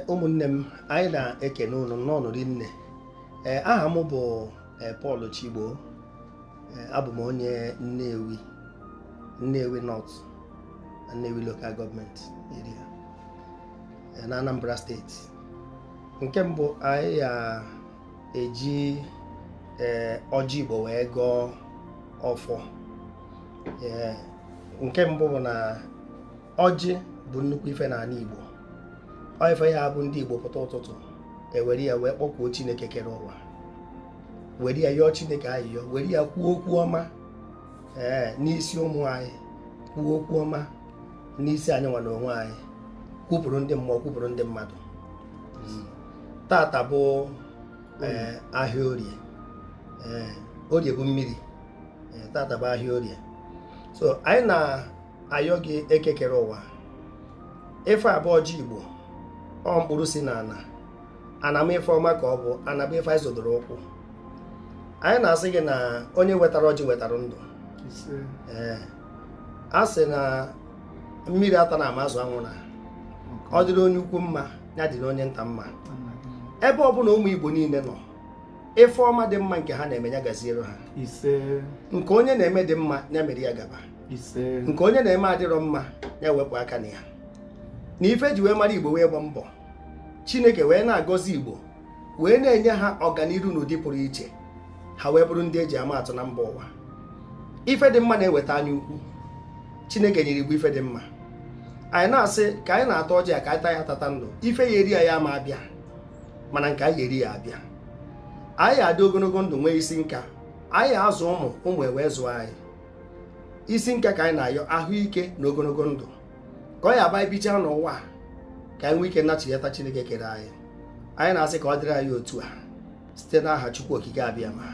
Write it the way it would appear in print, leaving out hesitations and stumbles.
ụmụnne m anyị na-ekene unu n'ọnọdụ nne. Aha m bụ Paul Chigbo. Abụ m onye Nnewi North, Nnewi Local Government Area na Anambra Steeti. Nke mbụ anyị eji ọjị Igbo wee gọọ ọfọ. Nke mbụ bụ na ọjị bụ nnukwu ife n'ala Igbo. Ọ ife ya bụ ndị Igbo pụta ụtụtụ ewere ya wee kpọkuo Chineke kere ụwa, were ya yọọ Chineke ayịyọ, were ya kwuo okwu ọma n'isi ụmụ anyị, kwuo okwu ọma n'isi anyị nwa na onwe anyị, kwupụrụ ndị mmụọ, kwupụrụ ndị mmadụ. Tata bụ ahịa Orie. Orie bụ mmiri. Tata bụ ahịa Orie. So anyị na-ayọ gị eke kere ụwa, ife abụọ ji Igbo ọ mkpụrụ si n'ana, ana m ife ọma ka ọ bụ, ana bụ ife anyị zodoro ụkwụ. Anyị na-asị gị na onye wetara ọjị wetara ndụ. A sị na mmiri ata na amazụ anwụ na ọ dịrị onye ukwu mma ya dịrị onye nta mma. Ebe ọ bụla ụmụ Igbo niile nọ, ife ọma dị mma nke ha na-eme ya gaziere ha. Nke onye na-eme dị mma ya mere ya gaba. Nke onye na-eme adịrọ mma ya wepụ aka na ya. Na ife ji wee mara Igbo wee gba mbọ, Chineke wee na-agọzi Igbo, wee na-enye ha ọganiru n'ụdị pụrụ iche, ha wee bụrụ ndị eji ama atụ na mba ụwa. Ife dị mma na-eweta anya ukwu. Chineke nyere Igbo ife dị mma. Anyị na-asị ka anyị na-ata ọjị ka anyị taa ya atata ndụ, ife ya eri ya ama abịa, mana nke anyị eri ya abịa. Anyị adị ogologo ndụ nwee isi nka, anyị azụ ụmụ ewee zụọ anyị. Isi nka ka anyị na-ayọ ahụike na ogologo ndụ, ka ọ ya aba ibicha n'ụwa ka anyị nwee ike nachighata Chineke kere anyị. Anyị na-asị ka ọ dịrị anyị otu a site n'aha Chukwu Okike abịa ma.